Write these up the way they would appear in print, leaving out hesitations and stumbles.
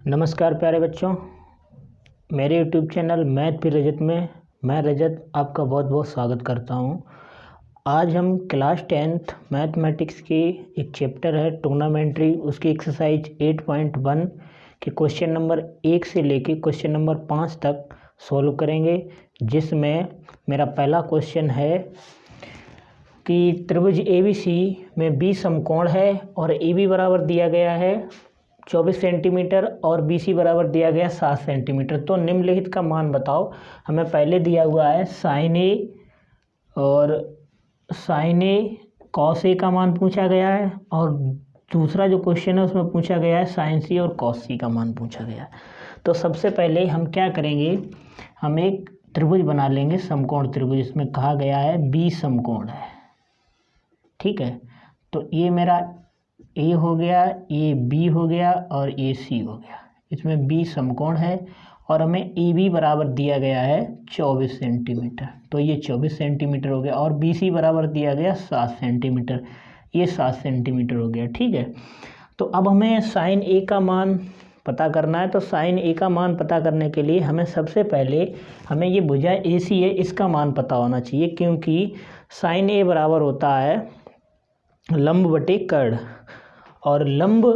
नमस्कार प्यारे बच्चों, मेरे YouTube चैनल मैथ फिर रजत में मैं रजत आपका बहुत बहुत स्वागत करता हूं। आज हम क्लास 10th मैथमेटिक्स की एक चैप्टर है ट्रिग्नोमेट्री, उसकी एक्सरसाइज 8.1 के क्वेश्चन नंबर 1 से लेके क्वेश्चन नंबर 5 तक सॉल्व करेंगे, जिसमें मेरा पहला क्वेश्चन है कि त्रिभुज ABC में 20 समकोण है और AB बराबर दिया गया है 24 सेंटीमीटर और BC बराबर दिया गया 7 सेंटीमीटर। तो निम्नलिखित का मान बताओ। हमें पहले दिया हुआ है साइन ए और साइन ए कॉस ए का मान पूछा गया है, और दूसरा जो क्वेश्चन है उसमें पूछा गया है साइन सी और कॉस सी का मान पूछा गया है। तो सबसे पहले हम क्या करेंगे, हम एक त्रिभुज बना लेंगे, समकोण त्रिभुज। इसमें कहा गया है 20 समकोण है, ठीक है। तो ये मेरा ए हो गया, ये बी हो गया और ये सी हो गया। इसमें 20 समकोण है और हमें ए बी बराबर दिया गया है 24 सेंटीमीटर, तो ये 24 सेंटीमीटर हो गया। और बी सी बराबर दिया गया 7 सेंटीमीटर, ये 7 सेंटीमीटर हो गया, ठीक है। तो अब हमें साइन ए का मान पता करना है। तो साइन ए का मान पता करने के लिए हमें सबसे पहले हमें ये भुजा ए सी है, इसका मान पता होना चाहिए, क्योंकि साइन ए बराबर होता है लंब बटे कर्ण, और लंब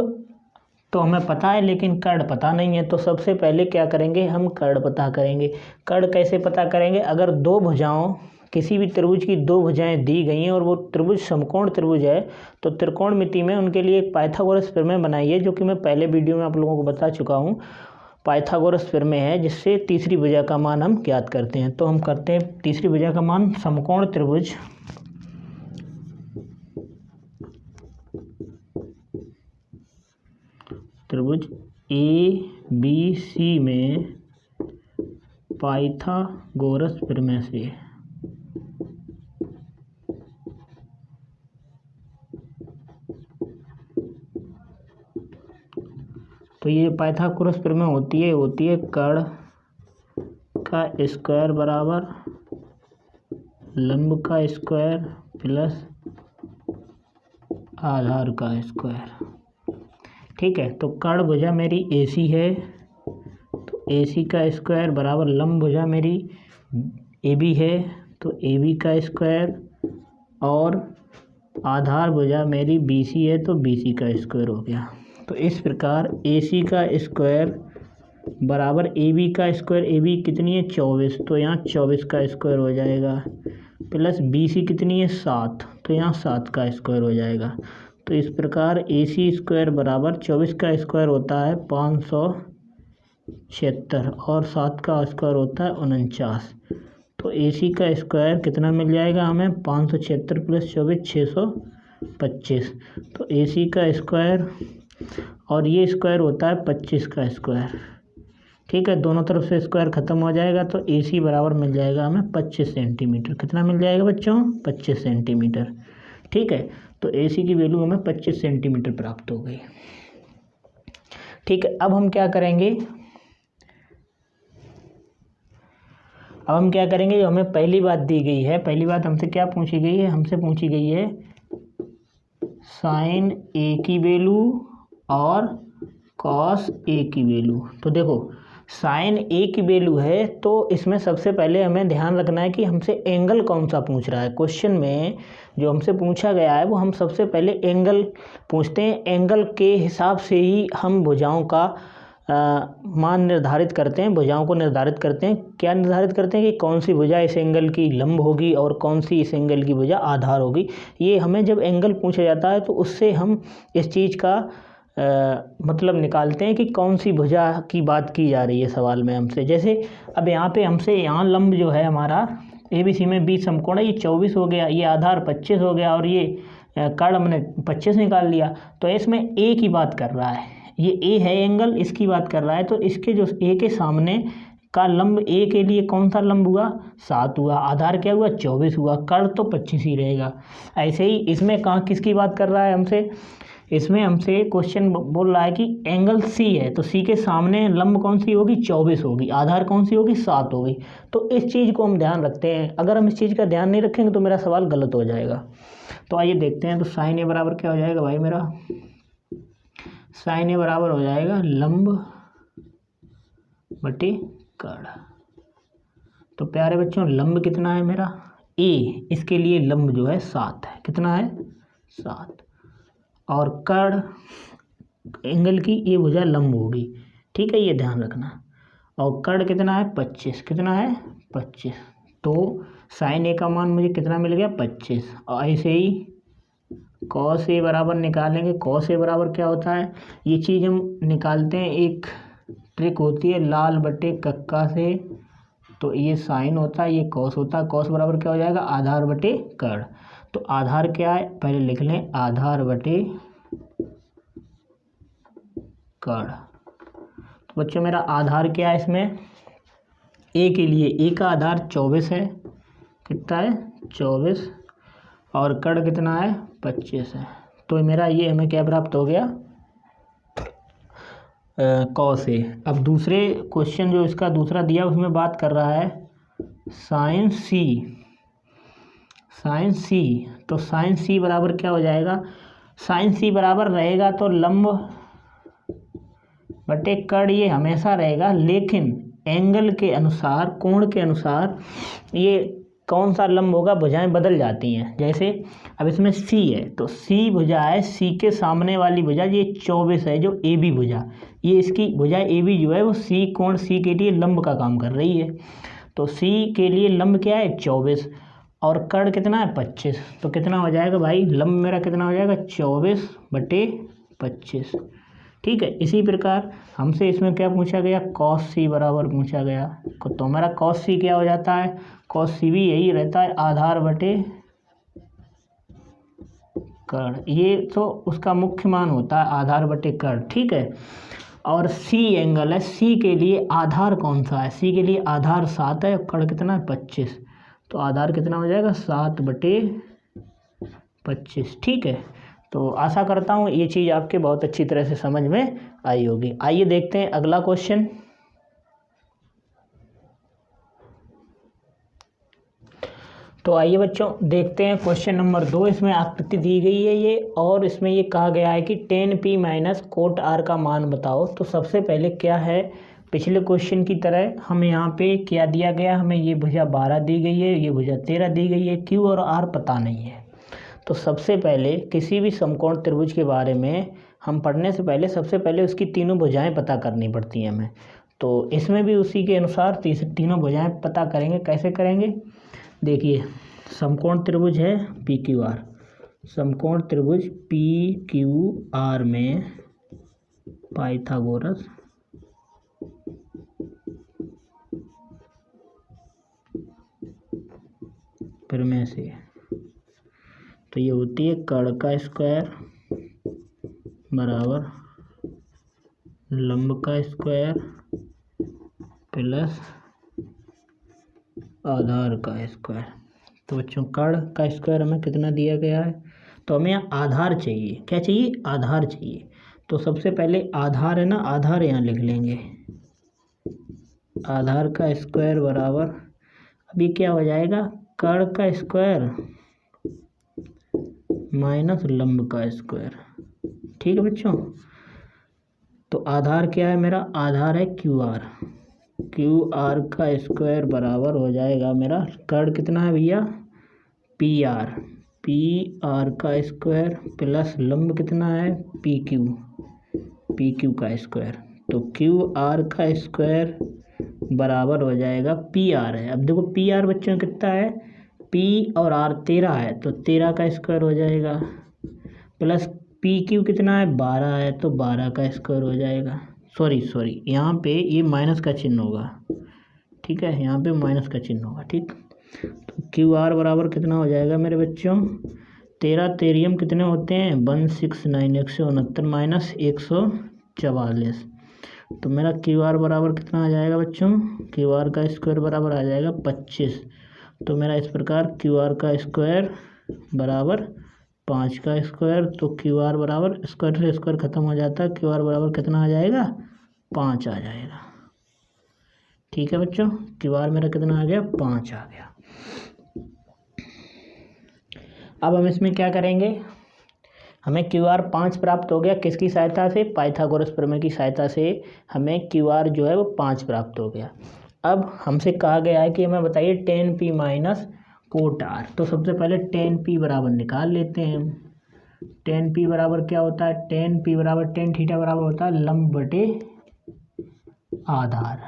तो हमें पता है लेकिन कर्ण पता नहीं है। तो सबसे पहले क्या करेंगे, हम कर्ण पता करेंगे। कर्ण कैसे पता करेंगे, अगर दो भुजाओं, किसी भी त्रिभुज की दो भुजाएं दी गई हैं और वो त्रिभुज समकोण त्रिभुज है, तो त्रिकोणमिति में उनके लिए एक पाइथागोरस प्रमेय बनाइए, जो कि मैं पहले वीडियो में आप लोगों को बता चुका हूँ। पाइथागोरस प्रमेय है जिससे तीसरी भुजा का मान हम ज्ञात करते हैं। तो हम करते हैं तीसरी भुजा का मान, समकोण त्रिभुज त्रिभुज ए बी सी में पाइथागोरस प्रमेय से तो ये पाइथागोरस प्रमेय होती है कर्ण का स्क्वायर बराबर लंब का स्क्वायर प्लस आधार का स्क्वायर, ठीक है। तो कर्ण भुजा मेरी AC है, तो AC का स्क्वायर बराबर लंब भुजा मेरी AB है, तो AB का स्क्वायर, और आधार भुजा मेरी BC है, तो BC का स्क्वायर हो गया। तो इस प्रकार AC का स्क्वायर बराबर AB का स्क्वायर, AB कितनी है 24, तो यहाँ 24 का स्क्वायर हो जाएगा, प्लस BC कितनी है 7, तो यहाँ 7 का स्क्वायर हो जाएगा। तो इस प्रकार AC स्क्वायर बराबर 24 का स्क्वायर होता है 576 और 7 का स्क्वायर होता है 49। तो AC का स्क्वायर कितना मिल जाएगा हमें, 576 प्लस 24 625। तो AC का स्क्वायर और ये स्क्वायर होता है 25 का स्क्वायर, ठीक है। दोनों तरफ से स्क्वायर खत्म हो जाएगा, तो AC बराबर मिल जाएगा हमें 25 सेंटीमीटर। कितना मिल जाएगा बच्चों, 25 सेंटीमीटर, ठीक है। तो AC की वैल्यू हमें 25 सेंटीमीटर प्राप्त हो गई, ठीक है। अब हम क्या करेंगे, जो हमें पहली बात दी गई है, पहली बात हमसे क्या पूछी गई है, हमसे पूछी गई है साइन A की वैल्यू और कॉस A की वैल्यू। तो देखो साइन A की वैल्यू है, तो इसमें सबसे पहले हमें ध्यान रखना है कि हमसे एंगल कौन सा पूछ रहा है। क्वेश्चन में जो हमसे पूछा गया है वो हम सबसे पहले एंगल पूछते हैं। एंगल के हिसाब से ही हम भुजाओं का मान निर्धारित करते हैं, भुजाओं को निर्धारित करते हैं। क्या निर्धारित करते हैं कि कौन सी भुजा इस एंगल की लंब होगी और कौन सी इस एंगल की भुजा आधार होगी। ये हमें जब एंगल पूछा जाता है तो उससे हम इस चीज़ का मतलब निकालते हैं कि कौन सी भुजा की बात की जा रही है सवाल में हमसे। जैसे अब यहाँ पे हमसे यहाँ लंब जो है हमारा ABC में 20 समकोण है, ये 24 हो गया, ये आधार 25 हो गया, और ये कर्ण हमने 25 निकाल लिया। तो इसमें A की बात कर रहा है, ये A है एंगल, इसकी बात कर रहा है। तो इसके जो A के सामने का लंब A के लिए कौन सा लंब हुआ, 7 हुआ, आधार क्या हुआ 24 हुआ, कर्ण तो 25 ही रहेगा। ऐसे ही इसमें कहाँ किसकी बात कर रहा है हमसे, इसमें हमसे क्वेश्चन बोल रहा है कि एंगल C है, तो C के सामने लंब कौन सी होगी 24 होगी, आधार कौन सी होगी 7 होगी। तो इस चीज़ को हम ध्यान रखते हैं, अगर हम इस चीज़ का ध्यान नहीं रखेंगे तो मेरा सवाल गलत हो जाएगा। तो आइए देखते हैं। तो साइन A बराबर क्या हो जाएगा भाई मेरा, साइन ए बराबर हो जाएगा लंब बटे कर्ण। तो प्यारे बच्चों लंब कितना है मेरा ए, इसके लिए लंब जो है 7 है। कितना है 7। और कर्ण एंगल की ये भुजा लंब होगी, ठीक है, ये ध्यान रखना। और कर्ण कितना है 25। कितना है 25। तो साइन ए का मान मुझे कितना मिल गया 25। और ऐसे ही कॉस ए बराबर निकालेंगे। कॉस ए बराबर क्या होता है, ये चीज़ हम निकालते हैं, एक ट्रिक होती है लाल बटे कक्का से। तो ये साइन होता है, ये कॉस होता है। कॉस बराबर क्या हो जाएगा आधार बटे कर्ण। तो आधार क्या है पहले लिख लें, आधार बटे कर्ण। तो बच्चों मेरा आधार क्या है इसमें, ए के लिए ए का आधार 24 है। कितना है 24। और कर्ण कितना है 25 है। तो मेरा ये हमें क्या प्राप्त हो गया कॉस ए। अब दूसरे क्वेश्चन जो इसका दूसरा दिया उसमें बात कर रहा है साइन सी। साइन सी, तो साइन सी बराबर क्या हो जाएगा, साइन सी बराबर रहेगा तो लंब बटे कर्ण ये हमेशा रहेगा, लेकिन एंगल के अनुसार कोण के अनुसार ये कौन सा लंब होगा, भुजाएं बदल जाती हैं। जैसे अब इसमें सी है तो सी भुजा है, सी के सामने वाली भुजा ये 24 है जो ए बी भुजा, ये इसकी भुजा ए बी जो है वो सी कोण सी के लिए लंब का काम कर रही है। तो सी के लिए लंब क्या है 24 और कर्ण कितना है 25। तो कितना हो जाएगा भाई लंब मेरा कितना हो जाएगा 24 बटे 25। ठीक है। इसी प्रकार हमसे इसमें क्या पूछा गया कॉस सी बराबर पूछा गया। तो हमारा कॉस सी क्या हो जाता है, कॉस सी भी यही रहता है आधार बटे कर्ण। ये तो उसका मुख्य मान होता है आधार बटे कर्ण। ठीक है। और सी एंगल है, सी के लिए आधार कौन सा है, सी के लिए आधार 7 है, कर्ण कितना है 25। तो आधार कितना हो जाएगा 7 बटे 25। ठीक है। तो आशा करता हूँ ये चीज़ आपके बहुत अच्छी तरह से समझ में आई होगी। आइए देखते हैं अगला क्वेश्चन। तो आइए बच्चों देखते हैं क्वेश्चन नंबर 2। इसमें आकृति दी गई है ये, और इसमें ये कहा गया है कि tan p minus cot r का मान बताओ। तो सबसे पहले क्या है, पिछले क्वेश्चन की तरह हमें यहाँ पे क्या दिया गया, हमें ये भुजा 12 दी गई है, ये भुजा 13 दी गई है, q और r पता नहीं है। तो सबसे पहले किसी भी समकोण त्रिभुज के बारे में हम पढ़ने से पहले सबसे पहले उसकी तीनों भुजाएं पता करनी पड़ती हैं हमें। तो इसमें भी उसी के अनुसार तीनों भुजाएं पता करेंगे। कैसे करेंगे, देखिए समकोण त्रिभुज है पी क्यू आर, समकोण त्रिभुज पी क्यू आर में पाइथागोरस प्रमेय से, तो ये होती है कर्ण का स्क्वायर बराबर लंब का स्क्वायर प्लस आधार का स्क्वायर। तो बच्चों कर्ण का स्क्वायर हमें कितना दिया गया है, तो हमें यहाँ आधार चाहिए। क्या चाहिए, आधार चाहिए। तो सबसे पहले आधार है ना, आधार यहाँ लिख लेंगे, आधार का स्क्वायर बराबर अभी क्या हो जाएगा कर्ण का स्क्वायर माइनस लंब का स्क्वायर। ठीक है बच्चों। तो आधार क्या है मेरा, आधार है क्यू आर, क्यू आर का स्क्वायर बराबर हो जाएगा मेरा कर्ण कितना है भैया पी आर, पी आर का स्क्वायर प्लस लंब कितना है पी क्यू का स्क्वायर। तो क्यू आर का स्क्वायर बराबर हो जाएगा पी आर है। अब देखो पी आर बच्चों कितना है, पी और आर 13 है, तो 13 का स्क्वायर हो जाएगा प्लस पी क्यू कितना है 12 है, तो 12 का स्क्वायर हो जाएगा। सॉरी यहाँ पे ये माइनस का चिन्ह होगा। ठीक है, यहाँ पे माइनस का चिन्ह होगा। ठीक, तो क्यू आर बराबर कितना हो जाएगा मेरे बच्चों 13 तेरियम कितने होते हैं 169 169 माइनस 144। तो मेरा क्यू आर बराबर कितना आ जाएगा बच्चों, क्यू आर का स्क्वायर बराबर आ जाएगा 25। तो मेरा इस प्रकार क्यू आर का स्क्वायर बराबर 5 का स्क्वायर। तो क्यू आर बराबर स्क्वायर से स्क्वायर खत्म हो जाता है, क्यू आर बराबर कितना आ जाएगा 5 आ जाएगा। ठीक है बच्चों, क्यू आर मेरा कितना आ गया 5 आ गया। अब हम इसमें क्या करेंगे, हमें क्यू आर 5 प्राप्त हो गया, किसकी सहायता से? पाइथागोरस प्रमेय की सहायता से हमें क्यू आर जो है वो 5 प्राप्त हो गया। अब हमसे कहा गया है कि हमें बताइए tan P minus cot R. तो सबसे पहले टेन पी बराबर निकाल लेते हैं हम। टेन पी बराबर क्या होता है? टेन पी बराबर टेन थीटा बराबर होता है लंब बटे आधार।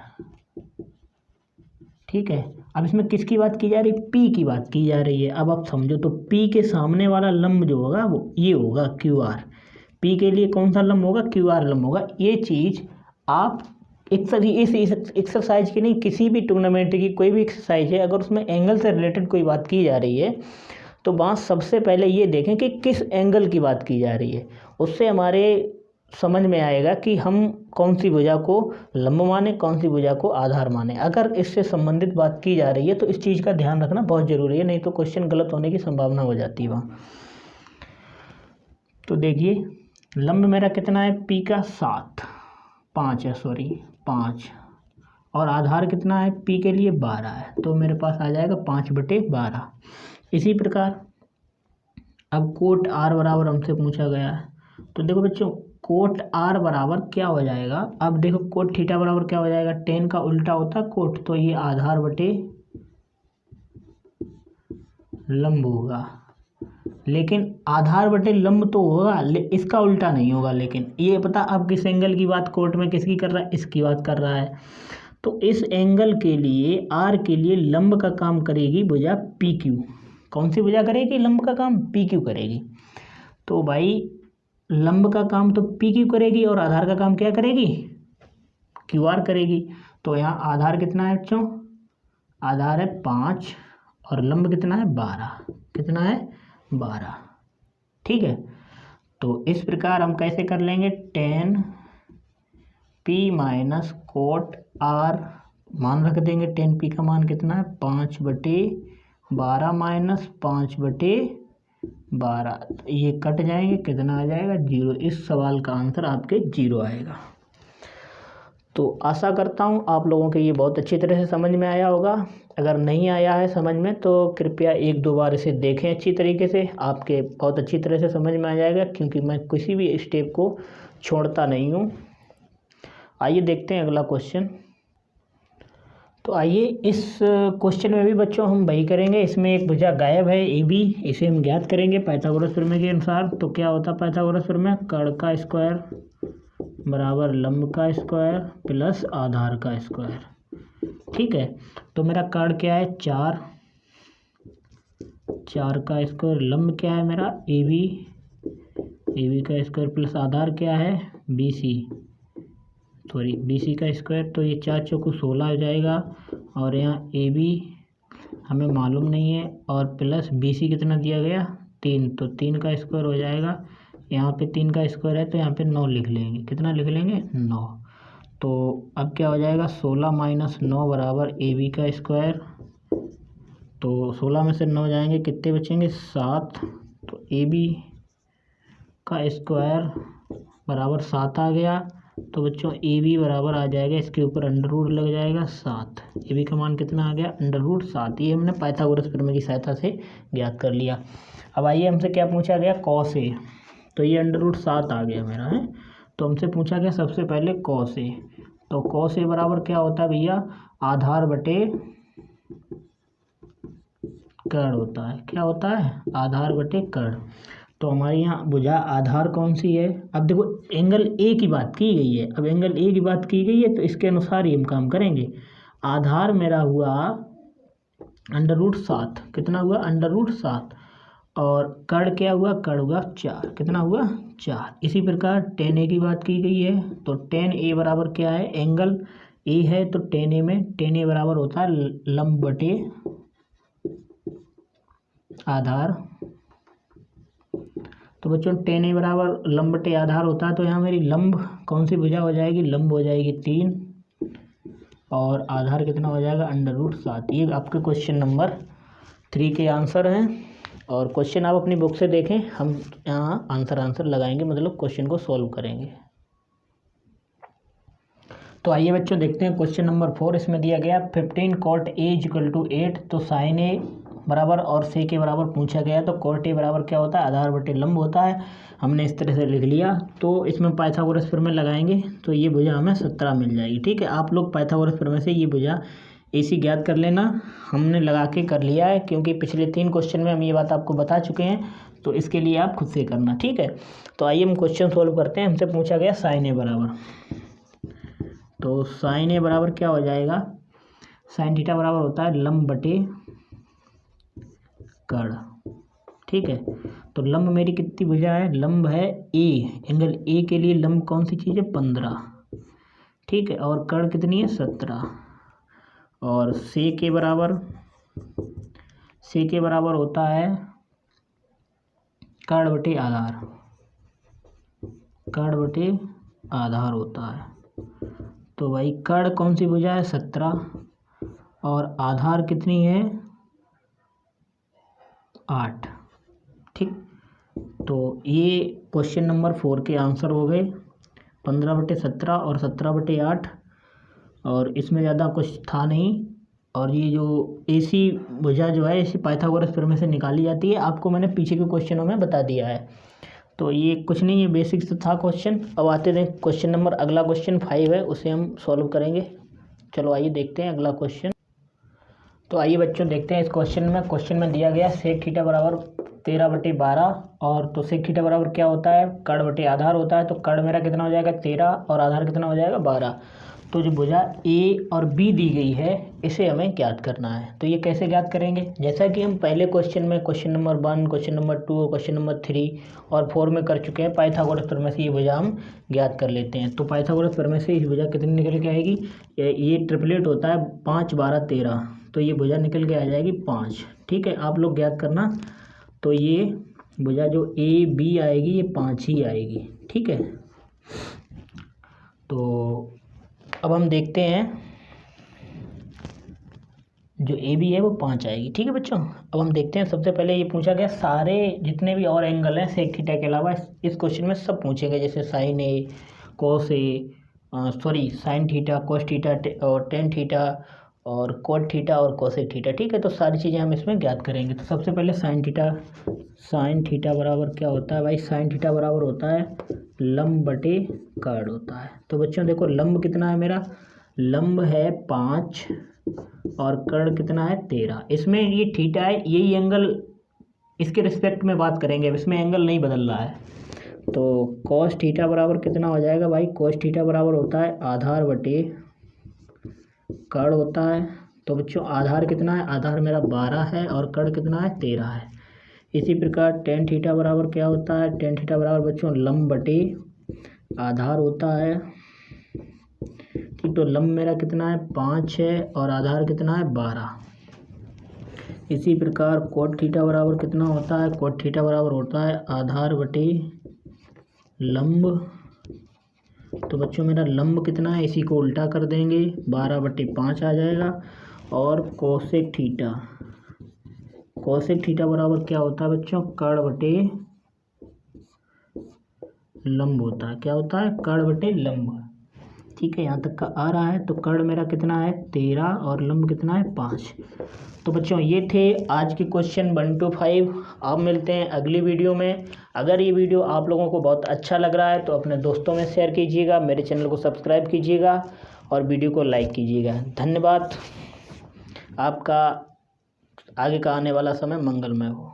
ठीक है, अब इसमें किसकी बात की जा रही है? पी की बात की जा रही है। अब आप समझो तो पी के सामने वाला लंब जो होगा वो ये होगा क्यू आर। पी के लिए कौन सा लंब होगा? क्यू आर लंब होगा। ये चीज़ आप इस एक्सरसाइज की नहीं, किसी भी टूर्नामेंट की कोई भी एक्सरसाइज है, अगर उसमें एंगल से रिलेटेड कोई बात की जा रही है तो वहाँ सबसे पहले ये देखें कि किस एंगल की बात की जा रही है। उससे हमारे समझ में आएगा कि हम कौन सी भुजा को लंब माने, कौन सी भुजा को आधार माने। अगर इससे संबंधित बात की जा रही है तो इस चीज़ का ध्यान रखना बहुत ज़रूरी है, नहीं तो क्वेश्चन गलत होने की संभावना हो जाती है वहाँ। तो देखिए लंब मेरा कितना है? पी का 5 और आधार कितना है? पी के लिए 12 है, तो मेरे पास आ जाएगा 5/12। इसी प्रकार अब कोट आर बराबर हमसे पूछा गया है, तो देखो बच्चों कोट आर बराबर क्या हो जाएगा? अब देखो कोट थीटा बराबर क्या हो जाएगा? टेन का उल्टा होता है कोट, तो ये आधार बटे लंब होगा। लेकिन आधार बटे लंब तो होगा, इसका उल्टा नहीं होगा। लेकिन ये पता अब किस एंगल की बात कोट में किसकी कर रहा है? इसकी बात कर रहा है। तो इस एंगल के लिए आर के लिए लंब का काम करेगी भुजा पी क्यू। कौन सी भुजा करेगी लंब का काम? पी क्यू करेगी। तो भाई लंब का काम तो पी क्यू करेगी और आधार का काम क्या करेगी? क्यू आर करेगी। तो यहाँ आधार कितना है बच्चों? आधार है 5 और लंब कितना है? 12। कितना है? 12। ठीक है, तो इस प्रकार हम कैसे कर लेंगे? Tan P minus cot R मान रख देंगे। टेन पी का मान कितना है? 5/12 माइनस 5/12। ये कट जाएंगे, कितना आ जाएगा? 0। इस सवाल का आंसर आपके 0 आएगा। तो आशा करता हूँ आप लोगों के ये बहुत अच्छी तरह से समझ में आया होगा। अगर नहीं आया है समझ में तो कृपया 1-2 बार इसे देखें अच्छी तरीके से, आपके बहुत अच्छी तरह से समझ में आ जाएगा, क्योंकि मैं किसी भी स्टेप को छोड़ता नहीं हूँ। आइए देखते हैं अगला क्वेश्चन। तो आइए इस क्वेश्चन में भी बच्चों हम वही करेंगे। इसमें एक भुजा गायब है ए बी, इसे हम ज्ञात करेंगे पाइथागोरस प्रमेय के अनुसार। तो क्या होता है पाइथागोरस प्रमेय? कर्ण का स्क्वायर बराबर लंब का स्क्वायर प्लस आधार का स्क्वायर। ठीक है, तो मेरा कर्ण क्या है? 4 का स्क्वायर, लंब क्या है मेरा? ए बी का स्क्वायर प्लस आधार क्या है? बी सी का स्क्वायर। तो ये 4 चौको 16 हो जाएगा और यहाँ ए बी हमें मालूम नहीं है और प्लस बी सी कितना दिया गया? 3, तो 3 का स्क्वायर हो जाएगा। यहाँ पे 3 का स्क्वायर है तो यहाँ पे 9 लिख लेंगे। कितना लिख लेंगे? 9। तो अब क्या हो जाएगा? 16 माइनस 9 बराबर ए बी का स्क्वायर। तो 16 में से 9 जाएंगे, कितने बचेंगे? 7। तो ए बी का स्क्वायर बराबर 7 आ गया। तो बच्चों ए बी बराबर आ जाएगा, इसके ऊपर अंडर रूट लग जाएगा 7। ए बी का मान कितना आ गया? Under root 7। ये हमने पाइथागोरस प्रमेय की सहायता से ज्ञात कर लिया। अब आइए हमसे क्या पूछा गया? Cos A. तो ये अंडर रूट 7 आ गया मेरा है। तो हमसे पूछा गया सबसे पहले कॉस ए। तो कॉस ए बराबर क्या होता है भैया? आधार बटे कर्ण होता है। क्या होता है? आधार बटे कर्ण। तो हमारे यहाँ भुजा आधार कौन सी है? अब देखो एंगल ए की बात की गई है। अब एंगल ए की बात की गई है तो इसके अनुसार ही हम काम करेंगे। आधार मेरा हुआ अंडर रूट 7। कितना हुआ? Under root 7। और कर्ण क्या हुआ? कर्ण हुआ 4। कितना हुआ? 4। इसी प्रकार टेन ए की बात की गई है। तो टेन ए बराबर क्या है? एंगल ए है तो टेन ए में टेन ए बराबर होता है लंब बटे आधार। तो बच्चों टेन ए बराबर लंब बटे आधार होता है, तो यहाँ मेरी लंब कौन सी भुजा हो जाएगी? लंब हो जाएगी 3 और आधार कितना हो जाएगा? Under root 7। ये आपके क्वेश्चन नंबर 3 के आंसर हैं। और क्वेश्चन आप अपनी बुक से देखें, हम यहाँ आंसर लगाएंगे, मतलब क्वेश्चन को सॉल्व करेंगे। तो आइए बच्चों देखते हैं क्वेश्चन नंबर 4। इसमें दिया गया 15 cot A = 8। तो साइन ए बराबर और से के बराबर पूछा गया तो cot a बराबर क्या होता है, आधार बटे लंब होता है। हमने इस तरह से लिख लिया। तो इसमें पाइथागोरस प्रमेय लगाएंगे तो ये भुजा हमें 17 मिल जाएगी। ठीक है, आप लोग पाइथागोरस प्रमेय से ये भुजा AC ज्ञात कर लेना। हमने लगा के कर लिया है क्योंकि पिछले 3 क्वेश्चन में हम ये बात आपको बता चुके हैं, तो इसके लिए आप खुद से करना। ठीक है, तो आइए हम क्वेश्चन सोल्व करते हैं। हमसे पूछा गया साइन ए बराबर, तो साइन ए बराबर क्या हो जाएगा, साइन थीटा बराबर होता है लंब बटे कर्ण। ठीक है, तो लंब मेरी कितनी भुजा है, लंब है ए, एंगल ए के लिए लंब कौन सी चीज़ है, 15। ठीक है, और कर्ण कितनी है, 17। और से के बराबर होता है कर्ण बटे आधार, कर्ण बटे आधार होता है। तो भाई कर्ण कौन सी भुजा है, 17, और आधार कितनी है, 8। ठीक, तो ये क्वेश्चन नंबर 4 के आंसर हो गए, 15 बटे 17 और 17 बटे 8, और इसमें ज़्यादा कुछ था नहीं। और ये जो AC भुजा जो है इसी पाइथागोरस प्रमेय से निकाली जाती है, आपको मैंने पीछे के क्वेश्चनों में बता दिया है। तो ये कुछ नहीं, ये बेसिक्स था क्वेश्चन। अब आते हैं क्वेश्चन नंबर, अगला क्वेश्चन 5 है, उसे हम सॉल्व करेंगे। चलो आइए देखते हैं अगला क्वेश्चन। तो आइए बच्चों देखते हैं इस क्वेश्चन में दिया गया सेक थीटा बराबर 13 बटे 12, और तो सेक थीटा बराबर क्या होता है, कर्ण बटे आधार होता है। तो कर्ण मेरा कितना हो जाएगा, 13, और आधार कितना हो जाएगा, 12। तो जो भुजा A और B दी गई है इसे हमें ज्ञात करना है। तो ये कैसे ज्ञात करेंगे, जैसा कि हम पहले क्वेश्चन में question number 1, question number 2, question number 3 और 4 में कर चुके हैं, पाइथागोरस प्रमेय से ये भुजा हम ज्ञात कर लेते हैं। तो पाइथागोरस प्रमेय से इस भुजा कितनी निकल के आएगी, ये ट्रिपलेट होता है 5, 12, 13, तो ये भुजा निकल के आ जाएगी 5। ठीक है, आप लोग ज्ञात करना। तो ये भुजा जो AB आएगी ये 5 ही आएगी। ठीक है, तो अब हम देखते हैं जो AB है वो 5 आएगी। ठीक है बच्चों, अब हम देखते हैं। सबसे पहले ये पूछा गया सारे जितने भी और एंगल हैं सेक थीटा के अलावा इस क्वेश्चन में सब पूछे गए, जैसे साइन ए, कोस ए, साइन थीटा, कोस थीटा और टेन थीटा और कोट थीटा और कोसेक थीटा। ठीक है, तो सारी चीज़ें हम इसमें ज्ञात करेंगे। तो सबसे पहले साइन थीटा बराबर क्या होता है भाई, साइन थीटा बराबर होता है लंब बटे कर्ण होता है। तो बच्चों देखो लंब कितना है मेरा, लंब है 5 और कर्ण कितना है 13। इसमें ये थीटा है, यही एंगल इसके रिस्पेक्ट में बात करेंगे, अब इसमें एंगल नहीं बदल रहा है। तो कॉस थीटा बराबर कितना हो जाएगा भाई, कॉस थीटा बराबर होता है आधार बटे कर्ण होता है। तो बच्चों आधार कितना है, आधार मेरा 12 है और कर्ण कितना है 13 है। इसी प्रकार टेन थीटा बराबर क्या होता है, टेन थीटा बराबर बच्चों लंब बटे आधार होता है। ठीक, तो लंब मेरा कितना है 5 है और आधार कितना है 12। इसी प्रकार कोट थीटा बराबर कितना होता है, कोट थीटा बराबर होता है आधार बटे लंब। तो बच्चों मेरा लंब कितना है, इसी को उल्टा कर देंगे, 12 बटे 5 आ जाएगा। और कोसेक थीटा बराबर क्या होता है बच्चों, कर्ण बटे लंब होता है। क्या होता है, कर्ण बटे लंब। ठीक है, यहाँ तक का आ रहा है। तो कर्ण मेरा कितना है 13 और लंब कितना है 5। तो बच्चों ये थे आज के क्वेश्चन 1 to 5। आप मिलते हैं अगली वीडियो में। अगर ये वीडियो आप लोगों को बहुत अच्छा लग रहा है तो अपने दोस्तों में शेयर कीजिएगा, मेरे चैनल को सब्सक्राइब कीजिएगा और वीडियो को लाइक कीजिएगा। धन्यवाद। आपका आगे का आने वाला समय मंगलमय हो।